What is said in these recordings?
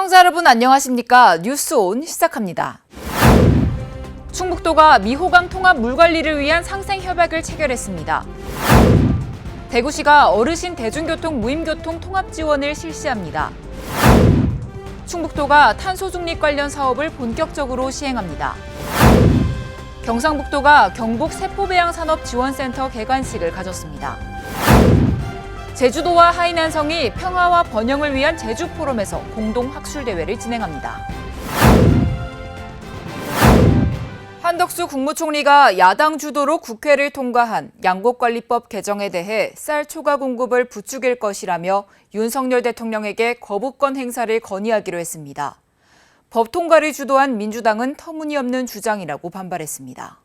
시청자 여러분 안녕하십니까? 뉴스온 시작합니다. 충북도가 미호강 통합 물관리를 위한 상생협약을 체결했습니다. 대구시가 어르신 대중교통 무임교통 통합 지원을 실시합니다. 충북도가 탄소중립 관련 사업을 본격적으로 시행합니다. 경상북도가 경북 세포배양산업지원센터 개관식을 가졌습니다. 제주도와 하이난성이 평화와 번영을 위한 제주포럼에서 공동학술대회를 진행합니다. 한덕수 국무총리가 야당 주도로 국회를 통과한 양곡관리법 개정에 대해 쌀 초과 공급을 부추길 것이라며 윤석열 대통령에게 거부권 행사를 건의하기로 했습니다. 법 통과를 주도한 민주당은 터무니없는 주장이라고 반발했습니다.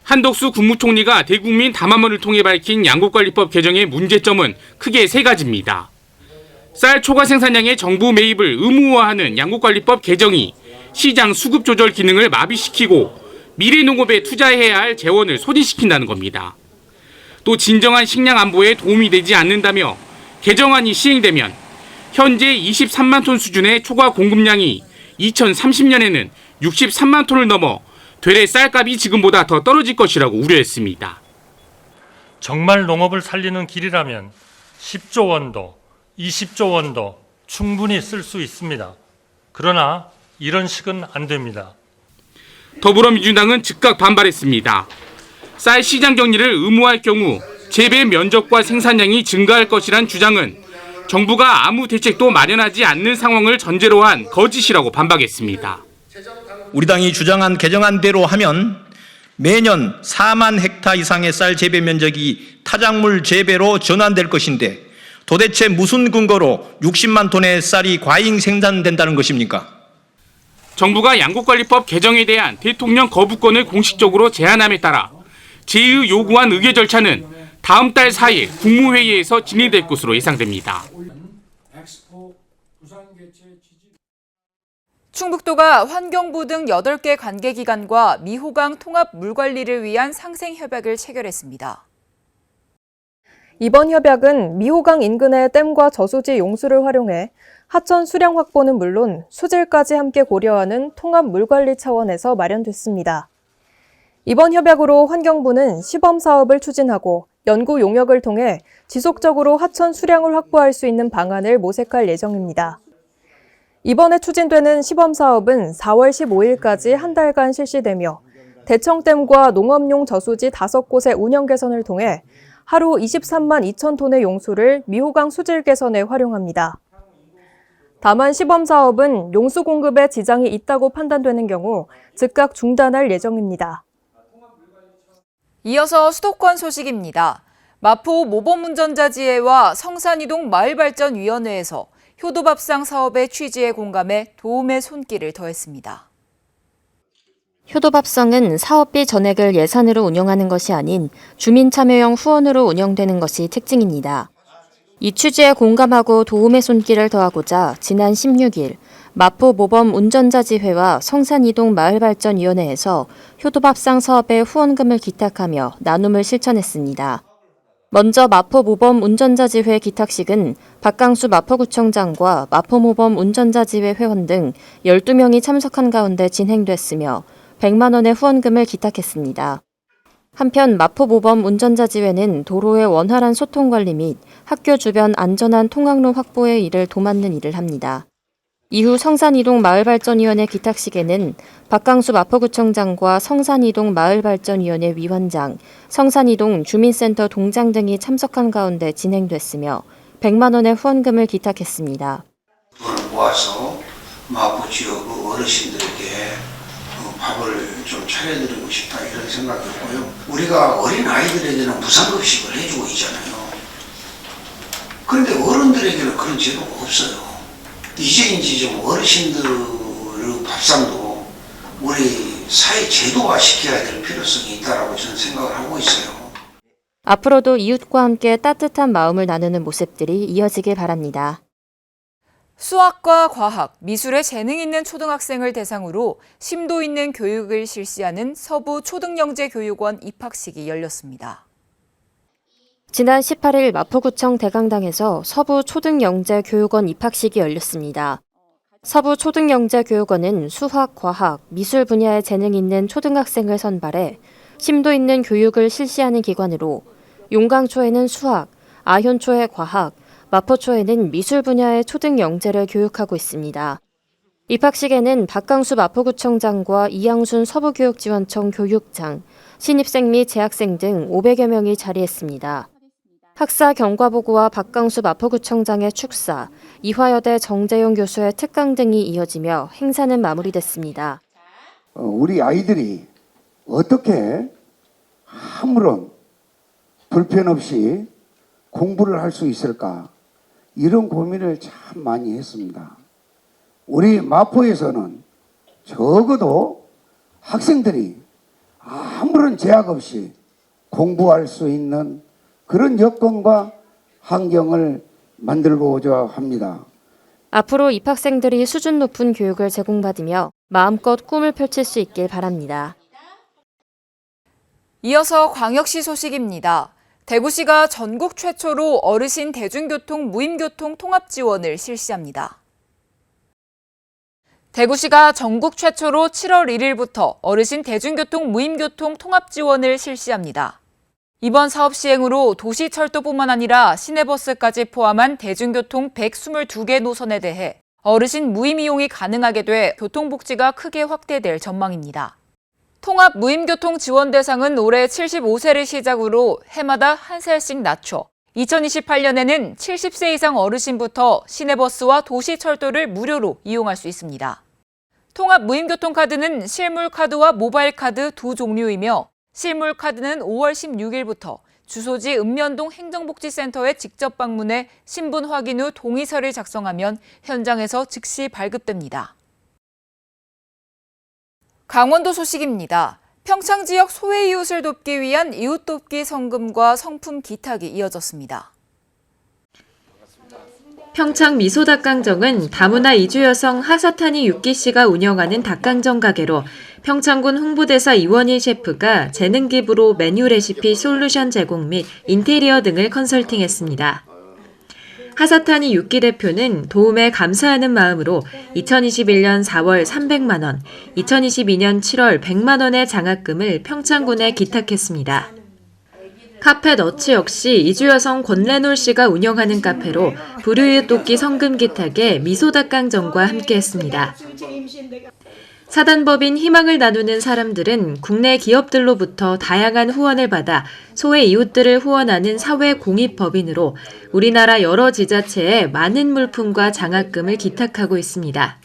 한덕수 국무총리가 대국민 담화문을 통해 밝힌 양곡관리법 개정의 문제점은 크게 세 가지입니다. 쌀 초과 생산량의 정부 매입을 의무화하는 양곡관리법 개정이 시장 수급 조절 기능을 마비시키고 미래 농업에 투자해야 할 재원을 소진시킨다는 겁니다. 또 진정한 식량 안보에 도움이 되지 않는다며 개정안이 시행되면 현재 23만 톤 수준의 초과 공급량이 2030년에는 63만 톤을 넘어 되레 쌀값이 지금보다 더 떨어질 것이라고 우려했습니다. 정말 농업을 살리는 길이라면 10조 원도 20조 원도 충분히 쓸 수 있습니다. 그러나 이런 식은 안 됩니다. 더불어민주당은 즉각 반발했습니다. 쌀 시장 격리를 의무화할 경우 재배 면적과 생산량이 증가할 것이란 주장은 정부가 아무 대책도 마련하지 않는 상황을 전제로 한 거짓이라고 반박했습니다. 우리 당이 주장한 개정안대로 하면 매년 4만 헥타 이상의 쌀 재배 면적이 타작물 재배로 전환될 것인데 도대체 무슨 근거로 60만 톤의 쌀이 과잉 생산된다는 것입니까? 정부가 양곡관리법 개정에 대한 대통령 거부권을 공식적으로 제한함에 따라 제의 요구한 의결 절차는 다음 달 4일 국무회의에서 진행될 것으로 예상됩니다. 충북도가 환경부 등 8개 관계기관과 미호강 통합 물관리를 위한 상생협약을 체결했습니다. 이번 협약은 미호강 인근의 댐과 저수지 용수를 활용해 하천 수량 확보는 물론 수질까지 함께 고려하는 통합 물관리 차원에서 마련됐습니다. 이번 협약으로 환경부는 시범 사업을 추진하고 연구 용역을 통해 지속적으로 하천 수량을 확보할 수 있는 방안을 모색할 예정입니다. 이번에 추진되는 시범 사업은 4월 15일까지 한 달간 실시되며 대청댐과 농업용 저수지 5곳의 운영 개선을 통해 하루 23만 2천 톤의 용수를 미호강 수질 개선에 활용합니다. 다만 시범 사업은 용수 공급에 지장이 있다고 판단되는 경우 즉각 중단할 예정입니다. 이어서 수도권 소식입니다. 마포 모범운전자지회와 성산이동 마을발전위원회에서 효도밥상 사업의 취지에 공감해 도움의 손길을 더했습니다. 효도밥상은 사업비 전액을 예산으로 운영하는 것이 아닌 주민 참여형 후원으로 운영되는 것이 특징입니다. 이 취지에 공감하고 도움의 손길을 더하고자 지난 16일 마포 모범운전자지회와 성산이동 마을발전위원회에서 효도밥상 사업에 후원금을 기탁하며 나눔을 실천했습니다. 먼저 마포 모범운전자지회 기탁식은 박강수 마포구청장과 마포모범운전자지회 회원 등 12명이 참석한 가운데 진행됐으며 100만 원의 후원금을 기탁했습니다. 한편 마포모범운전자지회는 도로의 원활한 소통 관리 및 학교 주변 안전한 통학로 확보의 일을 도맡는 일을 합니다. 이후 성산이동 마을발전위원회 기탁식에는 박강수 마포구청장과 성산이동 마을발전위원회 위원장, 성산이동 주민센터 동장 등이 참석한 가운데 진행됐으며 100만 원의 후원금을 기탁했습니다. 돈을 모아서 마포 지역 어르신들에게 밥을 좀 차려드리고 싶다 이런 생각이었고요. 우리가 어린 아이들에게는 무상급식을 해주고 있잖아요. 그런데 어른들에게는 그런 제도가 없어요. 이제인지 좀 어르신들의 밥상도 우리 사회 제도화 시켜야 될 필요성이 있다고 저는 생각을 하고 있어요. 앞으로도 이웃과 함께 따뜻한 마음을 나누는 모습들이 이어지길 바랍니다. 수학과 과학, 미술에 재능 있는 초등학생을 대상으로 심도 있는 교육을 실시하는 서부 초등영재교육원 입학식이 열렸습니다. 지난 18일 마포구청 대강당에서 서부초등영재교육원 입학식이 열렸습니다. 서부초등영재교육원은 수학, 과학, 미술 분야에 재능이 있는 초등학생을 선발해 심도 있는 교육을 실시하는 기관으로 용강초에는 수학, 아현초에 과학, 마포초에는 미술 분야의 초등영재를 교육하고 있습니다. 입학식에는 박강수 마포구청장과 이양순 서부교육지원청 교육장, 신입생 및 재학생 등 500여 명이 자리했습니다. 학사 경과보고와 박강수 마포구청장의 축사, 이화여대 정재용 교수의 특강 등이 이어지며 행사는 마무리됐습니다. 우리 아이들이 어떻게 아무런 불편 없이 공부를 할 수 있을까? 이런 고민을 참 많이 했습니다. 우리 마포에서는 적어도 학생들이 아무런 제약 없이 공부할 수 있는 그런 여건과 환경을 만들고자 합니다. 앞으로 입학생들이 수준 높은 교육을 제공받으며 마음껏 꿈을 펼칠 수 있길 바랍니다. 이어서 광역시 소식입니다. 대구시가 전국 최초로 어르신 대중교통 무임교통 통합 지원을 실시합니다. 대구시가 전국 최초로 7월 1일부터 어르신 대중교통 무임교통 통합 지원을 실시합니다. 이번 사업 시행으로 도시철도뿐만 아니라 시내버스까지 포함한 대중교통 122개 노선에 대해 어르신 무임 이용이 가능하게 돼 교통복지가 크게 확대될 전망입니다. 통합 무임교통 지원 대상은 올해 75세를 시작으로 해마다 한 살씩 낮춰 2028년에는 70세 이상 어르신부터 시내버스와 도시철도를 무료로 이용할 수 있습니다. 통합 무임교통카드는 실물카드와 모바일카드 두 종류이며 실물카드는 5월 16일부터 주소지 읍면동 행정복지센터에 직접 방문해 신분 확인 후 동의서를 작성하면 현장에서 즉시 발급됩니다. 강원도 소식입니다. 평창 지역 소외 이웃을 돕기 위한 이웃 돕기 성금과 성품 기탁이 이어졌습니다. 평창 미소닭강정은 다문화 이주 여성 하사타니 유키 씨가 운영하는 닭강정 가게로 평창군 홍보대사 이원일 셰프가 재능 기부로 메뉴 레시피 솔루션 제공 및 인테리어 등을 컨설팅했습니다. 하사타니 유키 대표는 도움에 감사하는 마음으로 2021년 4월 300만 원, 2022년 7월 100만 원의 장학금을 평창군에 기탁했습니다. 카페 너츠 역시 이주여성 권래놀 씨가 운영하는 카페로 불우이웃 돕기 성금 기탁에 미소닭강정과 함께했습니다. 사단법인 희망을 나누는 사람들은 국내 기업들로부터 다양한 후원을 받아 소외 이웃들을 후원하는 사회 공익법인으로 우리나라 여러 지자체에 많은 물품과 장학금을 기탁하고 있습니다.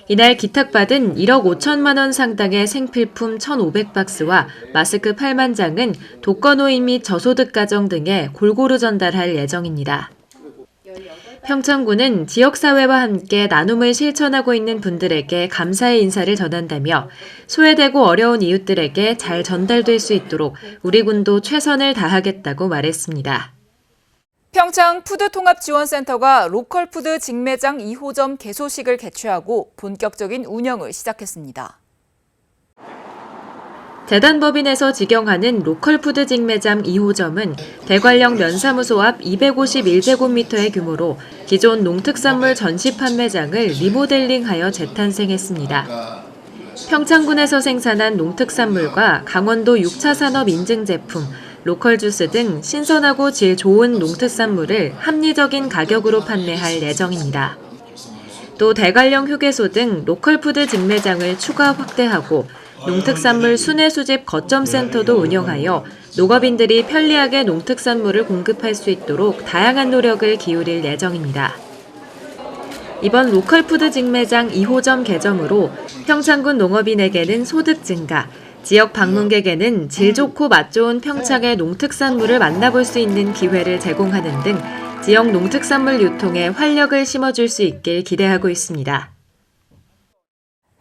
이날 기탁받은 1억 5천만 원 상당의 생필품 1,500박스와 마스크 8만 장은 독거노인 및 저소득 가정 등에 골고루 전달할 예정입니다. 평창군은 지역사회와 함께 나눔을 실천하고 있는 분들에게 감사의 인사를 전한다며 소외되고 어려운 이웃들에게 잘 전달될 수 있도록 우리 군도 최선을 다하겠다고 말했습니다. 평창 푸드통합지원센터가 로컬푸드 직매장 2호점 개소식을 개최하고 본격적인 운영을 시작했습니다. 대단법인에서 직영하는 로컬푸드 직매장 2호점은 대관령 면사무소 앞 251제곱미터의 규모로 기존 농특산물 전시 판매장을 리모델링하여 재탄생했습니다. 평창군에서 생산한 농특산물과 강원도 6차 산업 인증 제품, 로컬 주스 등 신선하고 질 좋은 농특산물을 합리적인 가격으로 판매할 예정입니다. 또 대관령 휴게소 등 로컬푸드 직매장을 추가 확대하고 농특산물 순회 수집 거점센터도 운영하여 농업인들이 편리하게 농특산물을 공급할 수 있도록 다양한 노력을 기울일 예정입니다. 이번 로컬푸드 직매장 2호점 개점으로 평창군 농업인에게는 소득 증가, 지역 방문객에는 질 좋고 맛 좋은 평창의 농특산물을 만나볼 수 있는 기회를 제공하는 등 지역 농특산물 유통에 활력을 심어줄 수 있길 기대하고 있습니다.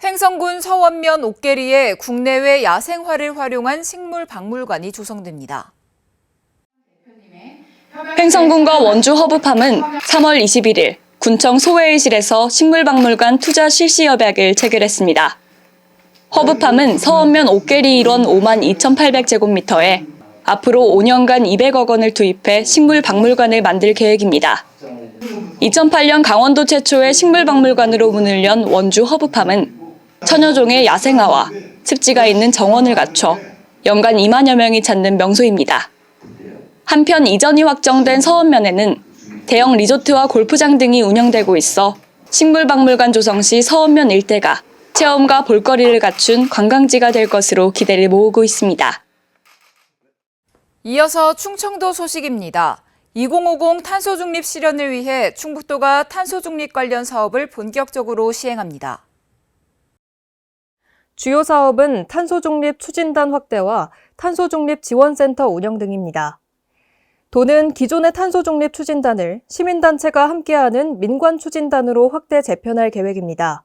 횡성군 서원면 옥계리에 국내외 야생화를 활용한 식물박물관이 조성됩니다. 횡성군과 원주 허브팜은 3월 21일 군청 소회의실에서 식물박물관 투자 실시 협약을 체결했습니다. 허브팜은 서원면 옥계리 일원 52,800제곱미터에 앞으로 5년간 200억 원을 투입해 식물박물관을 만들 계획입니다. 2008년 강원도 최초의 식물박물관으로 문을 연 원주 허브팜은 천여 종의 야생화와 습지가 있는 정원을 갖춰 연간 2만여 명이 찾는 명소입니다. 한편 이전이 확정된 서원면에는 대형 리조트와 골프장 등이 운영되고 있어 식물박물관 조성 시 서원면 일대가 체험과 볼거리를 갖춘 관광지가 될 것으로 기대를 모으고 있습니다. 이어서 충청도 소식입니다. 2050 탄소 중립 실현을 위해 충북도가 탄소 중립 관련 사업을 본격적으로 시행합니다. 주요 사업은 탄소중립 추진단 확대와 탄소중립 지원센터 운영 등입니다. 도는 기존의 탄소중립 추진단을 시민단체가 함께하는 민관추진단으로 확대 재편할 계획입니다.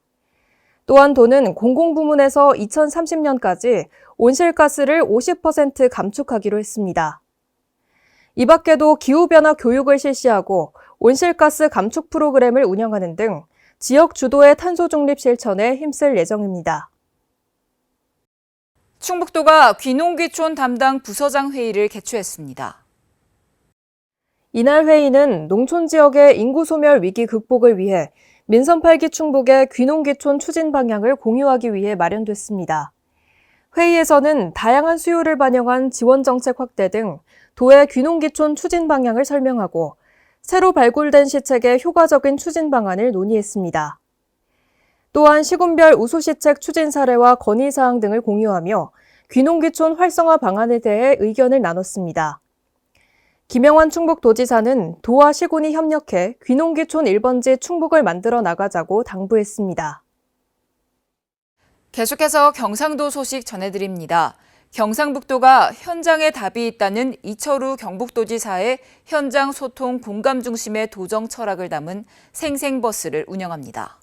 또한 도는 공공부문에서 2030년까지 온실가스를 50% 감축하기로 했습니다. 이 밖에도 기후변화 교육을 실시하고 온실가스 감축 프로그램을 운영하는 등 지역 주도의 탄소중립 실천에 힘쓸 예정입니다. 충북도가 귀농귀촌 담당 부서장 회의를 개최했습니다. 이날 회의는 농촌 지역의 인구 소멸 위기 극복을 위해 민선 8기 충북의 귀농귀촌 추진 방향을 공유하기 위해 마련됐습니다. 회의에서는 다양한 수요를 반영한 지원 정책 확대 등 도의 귀농귀촌 추진 방향을 설명하고 새로 발굴된 시책의 효과적인 추진 방안을 논의했습니다. 또한 시군별 우수시책 추진 사례와 건의사항 등을 공유하며 귀농귀촌 활성화 방안에 대해 의견을 나눴습니다. 김영환 충북도지사는 도와 시군이 협력해 귀농귀촌 1번지 충북을 만들어 나가자고 당부했습니다. 계속해서 경상도 소식 전해드립니다. 경상북도가 현장에 답이 있다는 이철우 경북도지사의 현장 소통 공감 중심의 도정 철학을 담은 생생버스를 운영합니다.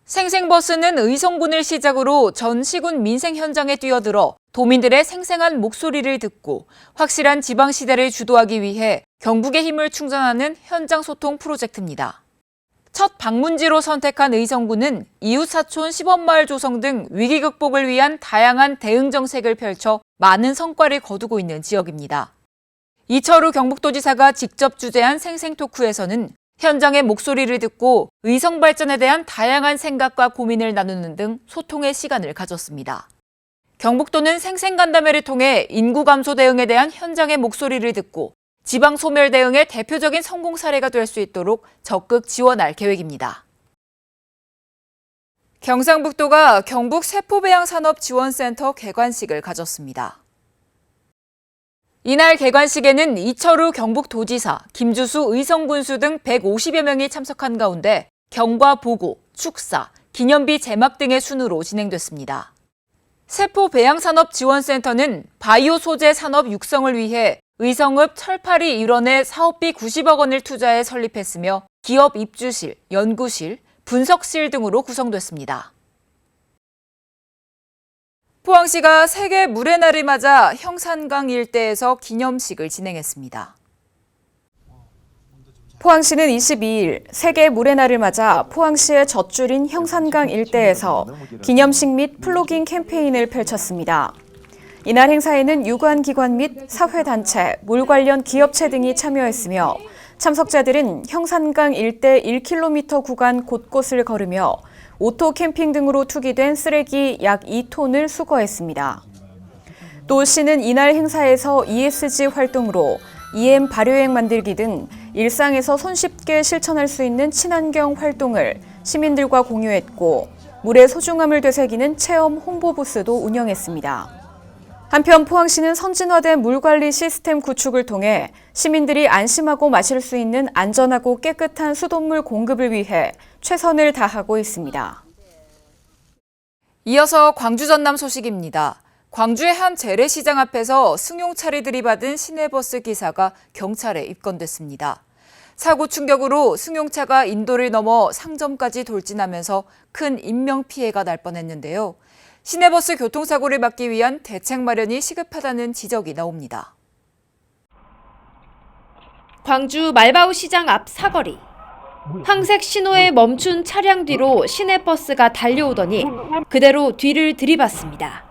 생생버스는 의성군을 시작으로 전 시군 민생 현장에 뛰어들어 도민들의 생생한 목소리를 듣고 확실한 지방시대를 주도하기 위해 경북의 힘을 충전하는 현장 소통 프로젝트입니다. 첫 방문지로 선택한 의성군은 이웃사촌 시범마을 조성 등 위기 극복을 위한 다양한 대응 정책을 펼쳐 많은 성과를 거두고 있는 지역입니다. 이철우 경북도지사가 직접 주재한 생생토크에서는 현장의 목소리를 듣고 의성 발전에 대한 다양한 생각과 고민을 나누는 등 소통의 시간을 가졌습니다. 경북도는 생생간담회를 통해 인구 감소 대응에 대한 현장의 목소리를 듣고 지방 소멸 대응의 대표적인 성공 사례가 될 수 있도록 적극 지원할 계획입니다. 경상북도가 경북 세포배양산업지원센터 개관식을 가졌습니다. 이날 개관식에는 이철우 경북도지사, 김주수 의성군수 등 150여 명이 참석한 가운데 경과 보고, 축사, 기념비 제막 등의 순으로 진행됐습니다. 세포배양산업지원센터는 바이오 소재 산업 육성을 위해 의성읍 철파리 일원에 사업비 90억 원을 투자해 설립했으며 기업 입주실, 연구실, 분석실 등으로 구성됐습니다. 포항시가 세계 물의 날을 맞아 형산강 일대에서 기념식을 진행했습니다. 포항시는 22일 세계 물의 날을 맞아 포항시의 젖줄인 형산강 일대에서 기념식 및 플로깅 캠페인을 펼쳤습니다. 이날 행사에는 유관기관 및 사회단체, 물 관련 기업체 등이 참여했으며 참석자들은 형산강 일대 1km 구간 곳곳을 걸으며 오토 캠핑 등으로 투기된 쓰레기 약 2톤을 수거했습니다. 또 시는 이날 행사에서 ESG 활동으로 EM 발효액 만들기 등 일상에서 손쉽게 실천할 수 있는 친환경 활동을 시민들과 공유했고 물의 소중함을 되새기는 체험 홍보 부스도 운영했습니다. 한편 포항시는 선진화된 물관리 시스템 구축을 통해 시민들이 안심하고 마실 수 있는 안전하고 깨끗한 수돗물 공급을 위해 최선을 다하고 있습니다. 이어서 광주 전남 소식입니다. 광주의 한 재래시장 앞에서 승용차를 들이받은 시내버스 기사가 경찰에 입건됐습니다. 사고 충격으로 승용차가 인도를 넘어 상점까지 돌진하면서 큰 인명피해가 날 뻔했는데요. 시내버스 교통사고를 막기 위한 대책 마련이 시급하다는 지적이 나옵니다. 광주 말바우 시장 앞 사거리. 황색 신호에 멈춘 차량 뒤로 시내버스가 달려오더니 그대로 뒤를 들이받습니다.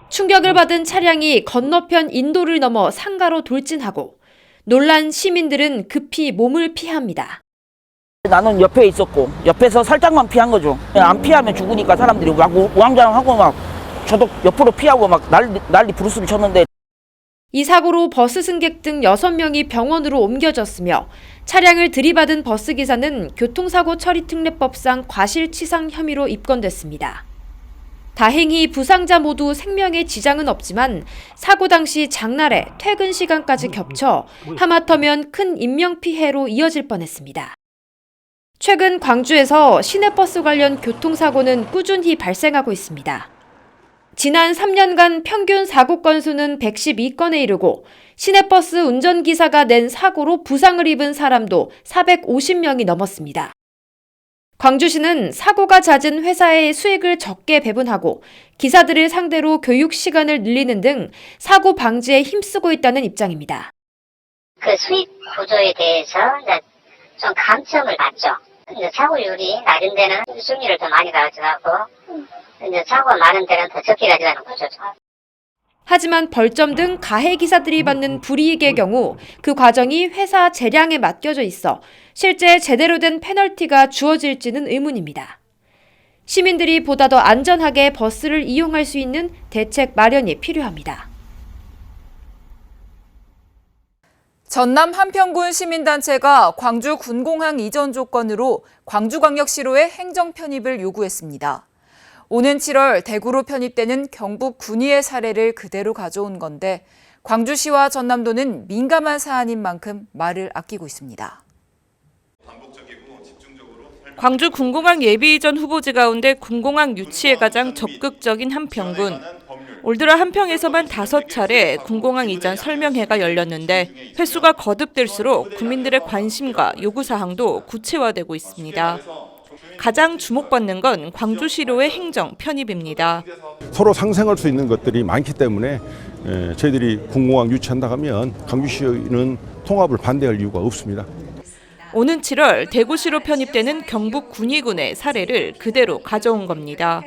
충격을 받은 차량이 건너편 인도를 넘어 상가로 돌진하고 놀란 시민들은 급히 몸을 피합니다. 나는 옆에 있었고 옆에서 살짝만 피한 거죠. 안 피하면 죽으니까 사람들이 막 우왕좌왕하고 막 저도 옆으로 피하고 막 난리 부르스를 쳤는데 이 사고로 버스 승객 등 6명이 병원으로 옮겨졌으며 차량을 들이받은 버스기사는 교통사고 처리 특례법상 과실치상 혐의로 입건됐습니다. 다행히 부상자 모두 생명에 지장은 없지만 사고 당시 장날에 퇴근 시간까지 겹쳐 하마터면 큰 인명피해로 이어질 뻔했습니다. 최근 광주에서 시내버스 관련 교통사고는 꾸준히 발생하고 있습니다. 지난 3년간 평균 사고 건수는 112건에 이르고 시내버스 운전기사가 낸 사고로 부상을 입은 사람도 450명이 넘었습니다. 광주시는 사고가 잦은 회사의 수익을 적게 배분하고 기사들을 상대로 교육 시간을 늘리는 등 사고 방지에 힘쓰고 있다는 입장입니다. 그 수익 구조에 대해서 좀 감점을 받죠. 사고율이 낮은 데는 수익률을 더 많이 가져가고 사고가 많은 데는 더 적게 가져가는 구조죠. 하지만 벌점 등 가해 기사들이 받는 불이익의 경우 그 과정이 회사 재량에 맡겨져 있어 실제 제대로 된 페널티가 주어질지는 의문입니다. 시민들이 보다 더 안전하게 버스를 이용할 수 있는 대책 마련이 필요합니다. 전남 한평군 시민단체가 광주 군공항 이전 조건으로 광주광역시로의 행정 편입을 요구했습니다. 오는 7월 대구로 편입되는 경북 군위의 사례를 그대로 가져온 건데 광주시와 전남도는 민감한 사안인 만큼 말을 아끼고 있습니다. 광주 군공항 예비 이전 후보지 가운데 군공항 유치에 가장 적극적인 한평군. 올 들어 한평에서만 5차례 군공항 이전 설명회가 열렸는데 횟수가 거듭될수록 국민들의 관심과 요구사항도 구체화되고 있습니다. 가장 주목받는 건 광주시로의 행정 편입입니다. 서로 상생할 수 있는 것들이 많기 때문에 저희들이 군공항 유치한다 하면 광주시는 통합을 반대할 이유가 없습니다. 오는 7월 대구시로 편입되는 경북 군위군의 사례를 그대로 가져온 겁니다.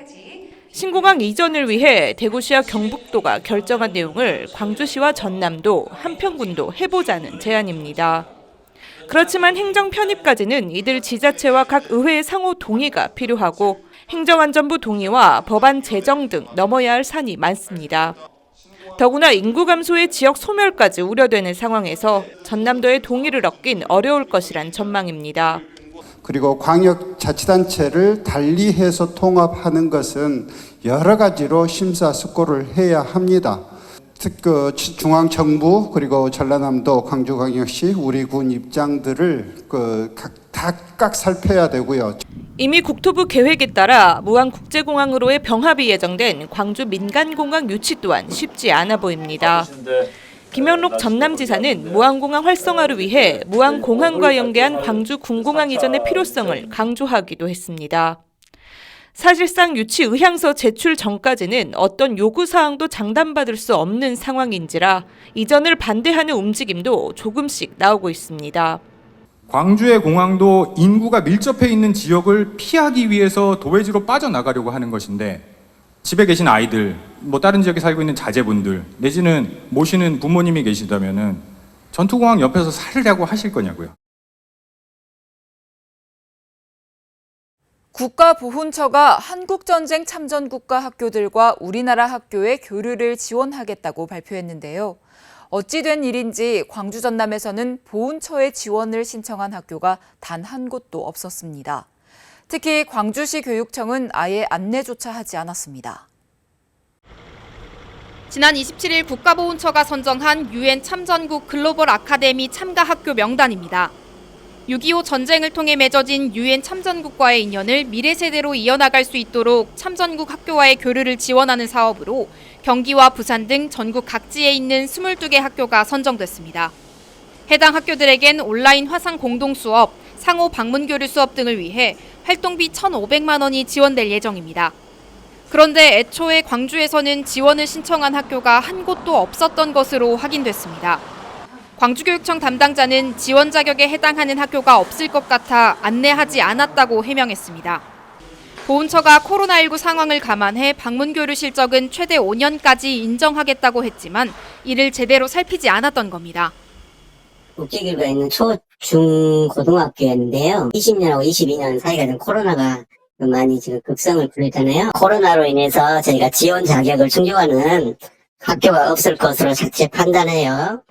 신공항 이전을 위해 대구시와 경북도가 결정한 내용을 광주시와 전남도, 한평군도 해보자는 제안입니다. 그렇지만 행정 편입까지는 이들 지자체와 각 의회의 상호 동의가 필요하고 행정안전부 동의와 법안 제정 등 넘어야 할 산이 많습니다. 더구나 인구 감소의 지역 소멸까지 우려되는 상황에서 전남도의 동의를 얻긴 어려울 것이란 전망입니다. 그리고 광역자치단체를 달리해서 통합하는 것은 여러 가지로 심사숙고를 해야 합니다. 중앙정부 그리고 전라남도 광주광역시 우리 군 입장들을 각각 살펴야 되고요. 이미 국토부 계획에 따라 무안국제공항으로의 병합이 예정된 광주 민간공항 유치 또한 쉽지 않아 보입니다. 김현록 전남지사는 무안공항 활성화를 위해 무안공항과 연계한 광주 군공항 이전의 필요성을 강조하기도 했습니다. 사실상 유치 의향서 제출 전까지는 어떤 요구사항도 장담받을 수 없는 상황인지라 이전을 반대하는 움직임도 조금씩 나오고 있습니다. 광주의 공항도 인구가 밀접해 있는 지역을 피하기 위해서 도외지로 빠져나가려고 하는 것인데 집에 계신 아이들, 다른 지역에 살고 있는 자제분들 내지는 모시는 부모님이 계시다면은 전투공항 옆에서 살려고 하실 거냐고요. 국가보훈처가 한국전쟁 참전국가 학교들과 우리나라 학교의 교류를 지원하겠다고 발표했는데요. 어찌 된 일인지 광주 전남에서는 보훈처의 지원을 신청한 학교가 단 한 곳도 없었습니다. 특히 광주시 교육청은 아예 안내조차 하지 않았습니다. 지난 27일 국가보훈처가 선정한 UN 참전국 글로벌 아카데미 참가 학교 명단입니다. 6.25 전쟁을 통해 맺어진 UN 참전국과의 인연을 미래 세대로 이어나갈 수 있도록 참전국 학교와의 교류를 지원하는 사업으로 경기와 부산 등 전국 각지에 있는 22개 학교가 선정됐습니다. 해당 학교들에겐 온라인 화상 공동 수업, 상호 방문 교류 수업 등을 위해 활동비 1,500만 원이 지원될 예정입니다. 그런데 애초에 광주에서는 지원을 신청한 학교가 한 곳도 없었던 것으로 확인됐습니다. 광주교육청 담당자는 지원 자격에 해당하는 학교가 없을 것 같아 안내하지 않았다고 해명했습니다. 보훈처가 코로나19 상황을 감안해 방문 교류 실적은 최대 5년까지 인정하겠다고 했지만 이를 제대로 살피지 않았던 겁니다. 국제교류가 있는 초, 중, 고등학교였는데요. 20년하고 22년 사이가 좀 코로나가 많이 지금 급성을 부르잖아요. 코로나로 인해서 저희가 지원 자격을 충족하는 학교가 없을 것으로 자체 판단해요.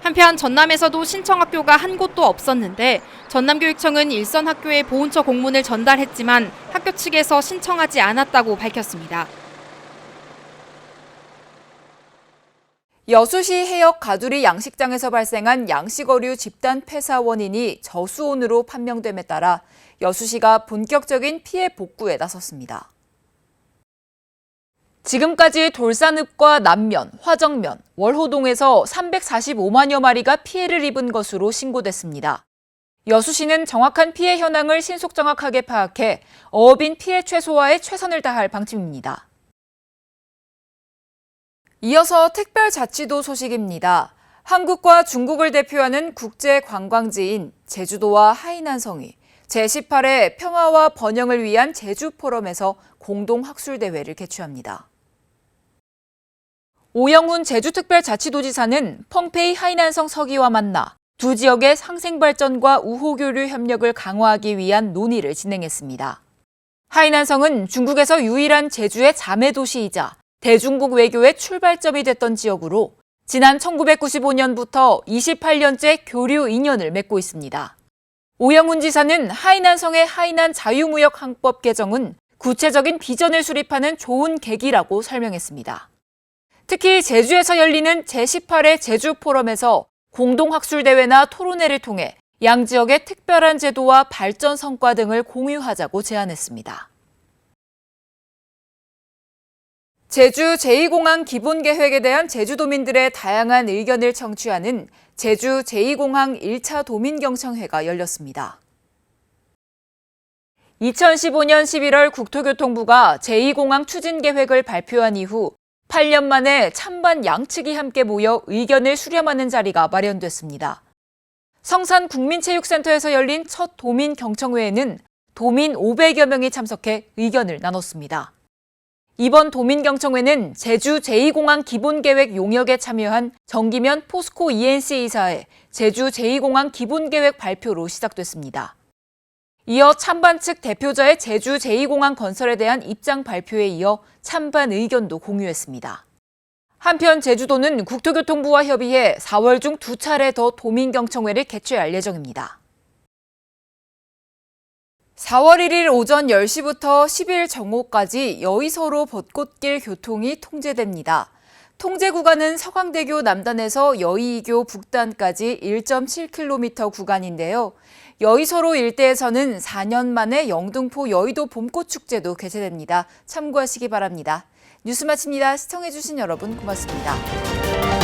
한편 전남에서도 신청 학교가 한 곳도 없었는데 전남교육청은 일선 학교에 보훈처 공문을 전달했지만 학교 측에서 신청하지 않았다고 밝혔습니다. 여수시 해역 가두리 양식장에서 발생한 양식어류 집단 폐사 원인이 저수온으로 판명됨에 따라 여수시가 본격적인 피해 복구에 나섰습니다. 지금까지 돌산읍과 남면, 화정면, 월호동에서 345만여 마리가 피해를 입은 것으로 신고됐습니다. 여수시는 정확한 피해 현황을 신속 정확하게 파악해 어업인 피해 최소화에 최선을 다할 방침입니다. 이어서 특별자치도 소식입니다. 한국과 중국을 대표하는 국제관광지인 제주도와 하이난성이 제18회 평화와 번영을 위한 제주 포럼에서 공동 학술대회를 개최합니다. 오영훈 제주특별자치도지사는 펑페이 하이난성 서기와 만나 두 지역의 상생발전과 우호교류 협력을 강화하기 위한 논의를 진행했습니다. 하이난성은 중국에서 유일한 제주의 자매도시이자 대중국 외교의 출발점이 됐던 지역으로 지난 1995년부터 28년째 교류 인연을 맺고 있습니다. 오영훈 지사는 하이난성의 하이난 자유무역항법 개정은 구체적인 비전을 수립하는 좋은 계기라고 설명했습니다. 특히 제주에서 열리는 제18회 제주 포럼에서 공동학술대회나 토론회를 통해 양 지역의 특별한 제도와 발전 성과 등을 공유하자고 제안했습니다. 제주 제2공항 기본계획에 대한 제주도민들의 다양한 의견을 청취하는 제주 제2공항 1차 도민경청회가 열렸습니다. 2015년 11월 국토교통부가 제2공항 추진계획을 발표한 이후 8년 만에 찬반 양측이 함께 모여 의견을 수렴하는 자리가 마련됐습니다. 성산 국민체육센터에서 열린 첫 도민경청회에는 도민 500여 명이 참석해 의견을 나눴습니다. 이번 도민경청회는 제주 제2공항 기본계획 용역에 참여한 정기면 포스코 ENC 이사의 제주 제2공항 기본계획 발표로 시작됐습니다. 이어 찬반 측 대표자의 제주 제2공항 건설에 대한 입장 발표에 이어 찬반 의견도 공유했습니다. 한편 제주도는 국토교통부와 협의해 4월 중 2차례 더 도민경청회를 개최할 예정입니다. 4월 1일 오전 10시부터 10일 정오까지 여의서로 벚꽃길 교통이 통제됩니다. 통제 구간은 서강대교 남단에서 여의이교 북단까지 1.7km 구간인데요. 여의서로 일대에서는 4년 만에 영등포 여의도 봄꽃축제도 개최됩니다. 참고하시기 바랍니다. 뉴스 마칩니다. 시청해주신 여러분 고맙습니다.